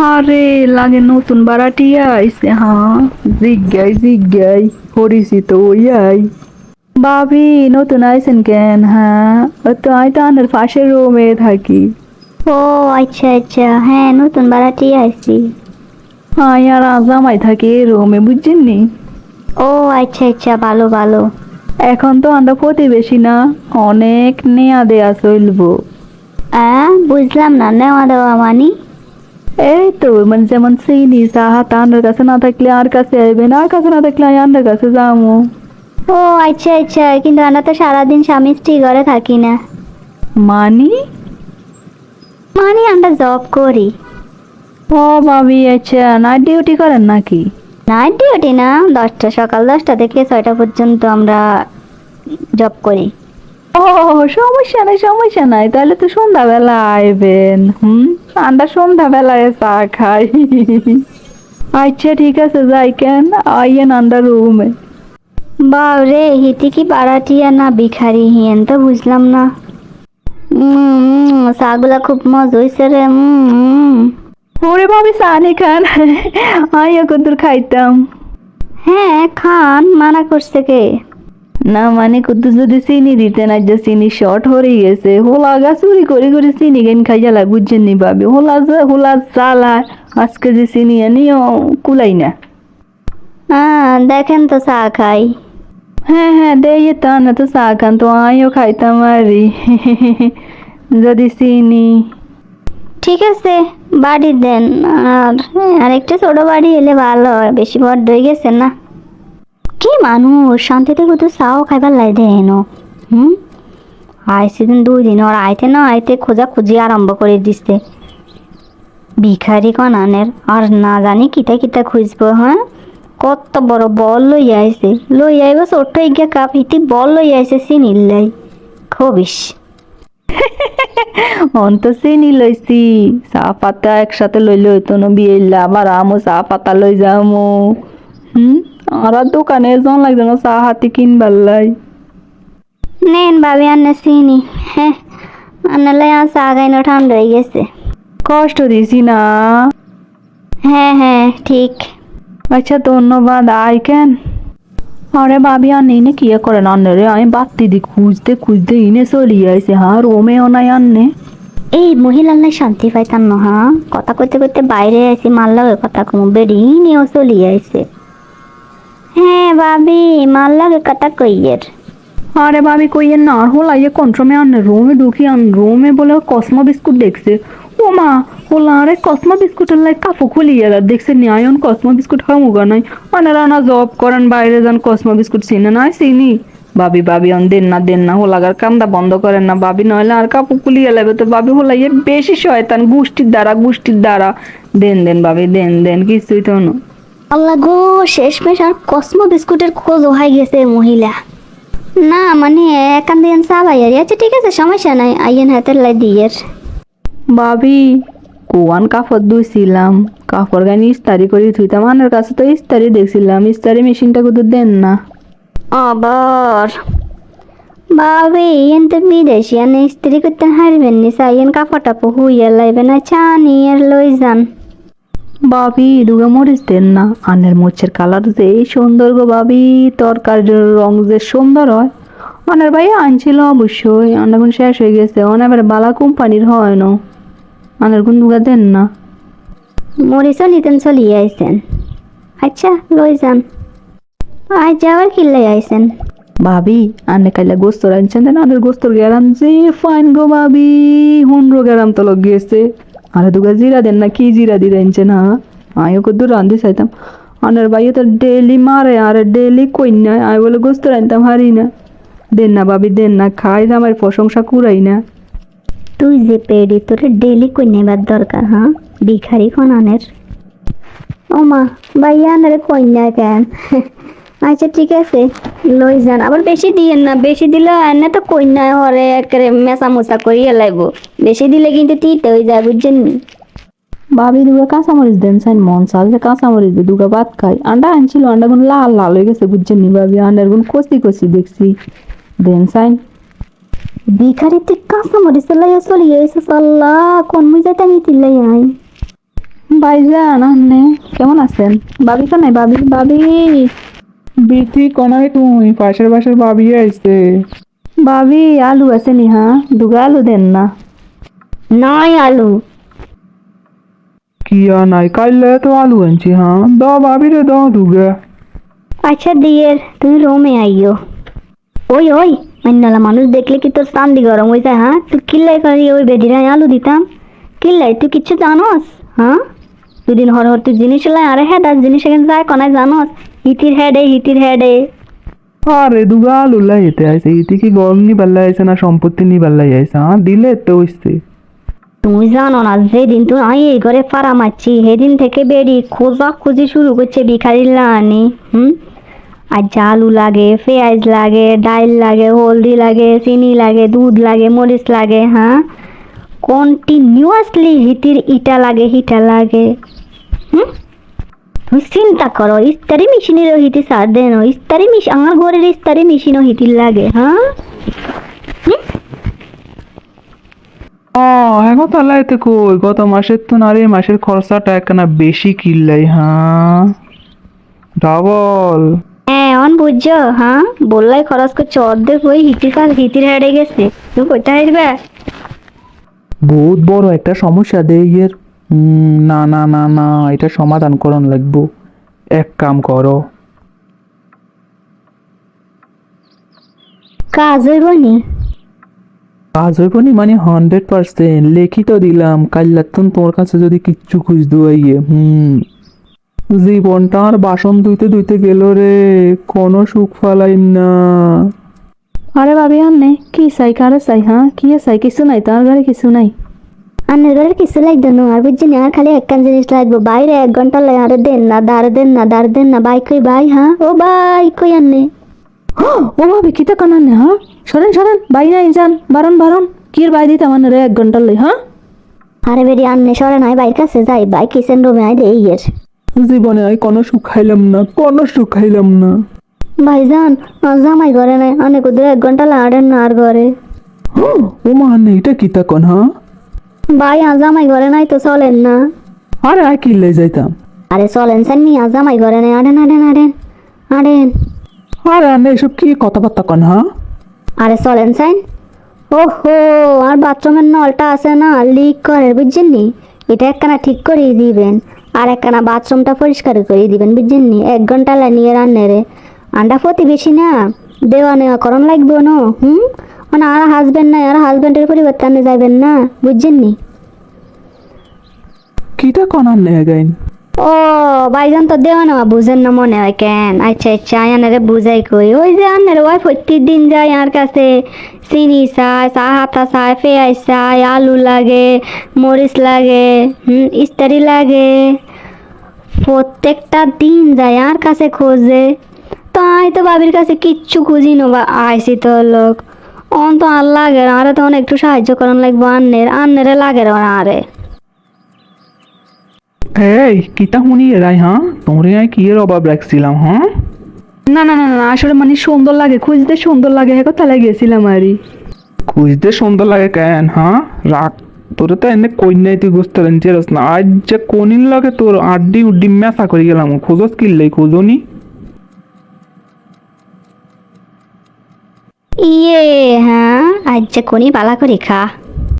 আরে লাগে নতুন বাড়াটিয়া আইছে হ্যাঁ। জিজ্ঞাই জিজ্ঞাই পরিচিত ওইয়াই। ভাবি নতুন আইছেন কেন? হ্যাঁ, ও তো আমি তো আনের পাশের রুমে থাকি। ও আচ্ছা আচ্ছা, হ্যাঁ নতুন ভাড়াটি আইছি। হ্যাঁ আর জামাই থাকে এই রুমে বুঝছেন নি। ও আচ্ছা আচ্ছা, ভালো ভালো। এখন তো আমরা প্রতিবেশী না, অনেক নেয়া দেয়া চলবো। বুঝলাম না, নেওয়া দেওয়া মানি? এই তো মানে যেমন চিনি চাহা তান্ডার কাছে না থাকলে আর কাছে আইবেন, আর কাছে না থাকলে আমি আন্ডার কাছে যাবো। ও আচ্ছা আচ্ছা, কিন্তু আমরা তো সারাদিন স্বামী স্ত্রী ঘরে থাকি না। মানি? মানে আমরা জব করি। ও ভাবি আচ্ছা, নাইট ডিউটি করেন নাকি? নাইট ডিউটি না, সকাল 10টা থেকে 6টা পর্যন্ত আমরা জব করি। ও সমস্যা নাই সমস্যা নাই, তাহলে তো সন্ধ্যাবেলা আইবেন। আমরা সন্ধ্যাবেলায় চা খাই। আচ্ছা ঠিক আছে, যাই কেন আইয়েন আন্ডার রুমে। বাবরে, হিতি কি ভাড়াটিয়া না ভিখারি হিয়েন তো বুঝলাম না। চাগুলা খুব মজা হয়েছে রে। ওরে ভাবি চা নি খান? আইয়া কদ্দুর খাইতাম। হ্যাঁ খান, মানা করছে কে? না মানে কদ্দুর যদি চিনি দিতেন, আজ যে চিনি শর্ট হয়ে গেছে, হোলা গা চুরি করে করে চিনি কেন খাই জ্বালা বুঝছেন নি ভাবি, হোলা জ্বালা। আজকে যে চিনি আনিও কুলাই না। দেখেন তো চা খাই। হ্যাঁ হ্যাঁ দেই তা না তো চা খান তো আমিও খাইতাম আরি। যদি চিনি। ঠিক আছে, বাড়ি দেন। আর আরেকটা ছোট বাড়ি এলে ভালো হয়, বেশি বড় হয়ে গেছে না। কি মানুষ শান্তিতে কত চাও খাইবার লাই দেন। আইসি দিন 2 দিন, ওর আইতে না আইতে খোঁজা খুঁজি আরম্ভ করে দিচ্ছে। ভিখারি কনানের আর না জানি কিতা কিতা খুঁজবো। হ্যাঁ, কত বড় বল লই আইছে, লই আইব ছোট্ট ইগা কাপ হিতি বল লই আইছে চিনিল্লাই খবিস। অন্ত চিনি লইছি, চা পাতা একসাথে লইলে হইতো না বিয়েলা, আবার আমও চা পাতা লই যামো। আর দোকানে জন লাগবে না চা হাতি কিনবার লাই। নেন ভাবি আন্না চিনি। হ্যাঁ, আন্নালে আর চা গাইনো ঠান্ডা হয়ে গেছে। কষ্ট দিছি না? হ্যাঁ হ্যাঁ ঠিক। আচ্ছা ধন্যবাদ, আই কেন। আরে ভাবি আনে ইনে কি করেন আন্নে রে, আমি বাত্তি দি খুঁজতে খুঁজতে ইনে চলি আইছে। হ্যাঁ রোমেও নাই আন্নে। এই মহিলার শান্তি পাইতাম না। হ্যাঁ, কথা কইতে কইতে বাইরে আইছি, মাল্লা কথা কম বেড়ি নিয়েও চলি আইছে। হ্যাঁ ভাবি, মাল্লাকে কথা কইয়ের। আরে ভাবি কইয়েন না, আর হোলা ইয়ে কন্ট্রমে আন্নে রোমে ঢুকি আন রোমে বলে কসমো বিস্কুট দেখছে। ও মা, হোলা আরে কসমো বিস্কুটের লাই কাপড় খুলিয়ে দেখছে নিয়ন কসমো বিস্কুট খামুগা নাই। আনারা না জব করেন বাইরে যান, কসমো বিস্কুট চিনে না চিনি। ভাবি ভাবি অন দেন না হোলাগার কান্দা বন্ধ করেন না ভাবি, নইলে আর কাপড় খুলিয়ে লাগবে তো ভাবি। হোলা ইয়ে বেশি শয়তান, গোষ্ঠীর দ্বারা। দেন ভাবি দেন কিছুই তো না। আল্লাহ গো, শেষমেশ আর কসমো বিস্কুটের খোঁজ হয়ে গেছে মহিলা। না মানে একান দিন চাবাই আর। আচ্ছা ঠিক আছে, সমস্যা নাই, আইয়েন হাতের লাই দিয়ের। ভাবি কোয়ান কাপড় ধুইছিলাম, কাপড় গানি ইস্তারি করে ধুইতাম, আনার কাছে তো ইস্তারি দেখছিলাম, ইস্তারি মেশিনটা কিন্তু দেন না। আবার ভাবি এন তো বিদেশি, এনে স্ত্রী করতে হারবেন নি, চাইয়েন কাপড় টাপড় হুইয়া লাইবেন না, চা নিয়ে লই যান। ভাবি দুগা মরিচ দেন না, আনের মোচের কালার যে সুন্দর গো ভাবি, তরকারির রং যে সুন্দর হয়। অনার ভাই আনছিল অবশ্যই, অনার গুণ শেষ হয়ে গেছে, অনার বালা কোম্পানির হয় না। আনার গুণ দুগা দেন না। মরিচও নিতেন চলিয়ে আইসেন। আচ্ছা লই যান। আজ যাওয়ার কিল্লাই আইসেন। ভাবি আনে কাইলা গোস্তর আনছেন দেন, আনের গোস্তর গেরাম যে ফাইন গো ভাবি, 15 গ্রাম তো লগ গেছে। আরে দুগা জিরা দেন না, কি জিরা দিয়ে আনছেন? হ্যাঁ আমিও কদ্দুর রান্ধি চাইতাম। আনের ভাইও তো ডেলি মারে, আর ডেলি কইনা আমি বলে গোস্তর আনতাম হারি না। দেন না ভাবি দেন না, খাই আমার প্রশংসা কুড়াই না। তুই যে পেডি, তোরে ডেলি কই নেবার দরকার? হ্যাঁ, ভিখারি খনানের। ও মা, ভাইয়া আনারে কই না কেন? আচ্ছা ঠিক আছে, লই যান। আবার বেশি দিয়েন না, বেশি দিলে এনে তো কই না হরে একেবারে মেসা মোসা করিয়ে লাইব। বেশি দিলে কিন্তু তিতে হয়ে যায়, বুঝছেন নি? ভাবি দুগা কাঁচামরিচ দেন চাইন, মন চাল যে কাঁচামরিচ দিয়ে দুগা ভাত খাই। আন্ডা আনছিল, আন্ডা গুণ লাল লাল হয়ে গেছে বুঝছেন নি ভাবি, আন্ডার গুণ কচি কচি দেখছি। দেন চাইন। ভিখারি তুই কাঁচা মরিচ লাইয়া চলিয়ে এসেছ। আল্লাহ, কোন মুই যাইতে আমি তিল্লাই আই। ভাইজান আপনি কেমন আছেন? ভাবি তো নাই, ভাবি ভাবি বিথি কনাই তুই পাশের বাসার ভাবি আইছে। ভাবি আলু আছে নি? হ্যাঁ, দুগা আলু দেন না। নয় আলু। কি আর নাই কাইলে তো আলু আনছি। হ্যাঁ দাও ভাবি রে দাও দুগে। আচ্ছা দিয়ের তুমি রোমে আইও। ওই ওই মান্নালা মানুষ দেখলে কি তোর চান্দি গরম হয়ে যায়? হ্যাঁ তুই কিল্লাই করি ওই বেডিরাই আলু দিতাম। কিল্লাই তুই কিচ্ছু জানোস? হ্যাঁ দুদিন হর হর তুই জিনিস লাই আরে হ্যাঁ 10 জিনিস এখানে যায় কনায় জানোস? হিতির হেডে। আরে দুগা আলু লাইতে আইছে ইতি কি গরম নিবার আইছে না সম্পত্তি নিবার আইছে? হ্যাঁ দিলে তো হইছে। তুমি জানো না যেদিন তুই আমি এই ঘরে ফাড়া মারছি সেদিন থেকে বেডি খোঁজা খুঁজি শুরু করছে ভিখারির লানি। আর আলু লাগে, পেঁয়াজ লাগে, ডাইল লাগে, হলদি লাগে, চিনি লাগে, দুধ লাগে, মরিচ লাগে। হ্যাঁ কন্টিনিউয়াসলি হিটির ইটা লাগে হিটা লাগে। তুমি চিন্তা করো ইস্তারি মেশিনেরও হিটি সার দেন ইস্তারি মেশিন আমার ঘরের ইস্তারি মেশিনও হিটির লাগে। হ্যাঁ এখন তো লাইতে কই গত মাসের তো নারে মাসের খরচাটা একখানা বেশি কিল্লাই। হ্যাঁ ডাবল। হ্যাঁ অন বুঝছো? হ্যাঁ বললাই খরচ করছে অর্ধেক ওই হিতির হেডে গেছে। তুমি কোথায় আসবে? বহুত বড় একটা সমস্যা দে ইয়ের। না না না না এটা সমাধান করন লাগবো। এক কাম করো। কাজ হইব নি? কাজ হইব নি মানে 100% লিখিত দিলাম কাল্লাতন তোর কাছে যদি কিচ্ছু খুঁজ দুয়াইয়ে। জীবনটা আর বাসন ধুইতে ধুইতে গেল রে, কোনো সুখ ফালাইম না। আরে ভাবি আন্নে কি চাই, কারে চাই? হ্যাঁ কি চাই? কিছু নাই, তার ঘরে কিছু নাই। আন্নের ঘরে কিছু লাগবে না আর বুঝছি না আর খালি একখান জিনিস লাগবে বাইরে 1 ঘন্টা লাগে আরে দেন না দাঁড় দেন না বাই কই ভাই। হ্যাঁ ও ভাই কই আন্নে? ও ভাবি কিতা কানান্নে? হ্যাঁ সরেন সরেন, বাই নাই যান, বারণ কির বাই দিতে আমার রে 1 ঘন্টার লাই? হ্যাঁ আরে বেরি আন্নে সরে নাই বাইর কাছে যাই বাই কিচেন রুমে আই দেই এর। জীবনে আমি কোনো সুখ খাইলাম না, কোনো সুখ খাইলাম না। ভাইজান জামাই ঘরে নাই অনেক ওদের 1 ঘন্টা লাগাড়েন না আর ঘরে। ও মানে এটা কি তখন? হ্যাঁ ভাই জামাই ঘরে নাই তো চলেন না। আরে আর কিল্লাই যাইতাম। আরে চলেন সেন মি জামাই ঘরে নাই আড়েন। আরে আনে এসব কি কথাবার্তা কন? হ্যাঁ আরে চলেন সাইন। ওহো আর বাথরুমের নলটা আছে না লিক করে বুঝছেন নি? এটা একখানা ঠিক করিয়ে দিবেন আর একখানা বাথরুমটা পরিষ্কার করে দিবেন বুঝছেন নি? 1 ঘন্টা নিয়ে রান্নে রে আন্ডা প্রতি বেশি না দেওয়া নেওয়া করণ লাগবে না। মানে আর হাজবেন্ড নাই আর হাজবেন্ডের পরিবর্তে আনে যাবেন না বুঝছেন নি? কিটা কন আনে গাইন? ও ভাইজান তো দেওয়া নেওয়া বুঝেন না মনে হয় কেন? আচ্ছা আনারে বুঝাই কই ওই যে আনারে ওই প্রত্যেক দিন যায় আর কাছে চিনি চায় চা হাতা চায় পেঁয়াজ চায় আলু লাগে মরিচ লাগে ইস্তারি লাগে প্রত্যেকটা দিন যায় আর কাছে খোঁজে। তাই তো বাবির কাছে কিচ্ছু খুঁজি নো বা আইসি তো লোক অন তো আর লাগে না আরে তখন একটু সাহায্য করান লাগবো আন্নেরে লাগে না আরে। এই কিতা শুনি এরাই? হ্যাঁ তোমরে আমি কি এর অভাব রাখছিলাম? হ্যাঁ না আসলে মানে সুন্দর লাগে, খুঁজতে সুন্দর লাগে, হ্যাঁ কথা লাগিয়েছিলাম আরই। খুঁজতে সুন্দর লাগে কেন? হ্যাঁ রাখ তোরে তো এনে কই নাই তুই বুঝতে চেরস না। আজ যে কোনিন লাগে তোর আড্ডি উড্ডি মেসা করে গেলাম। খোঁজস কিল্লাই খোঁজনি? ইয়ে হ্যাঁ আজ যে কোনি বালা করি খা।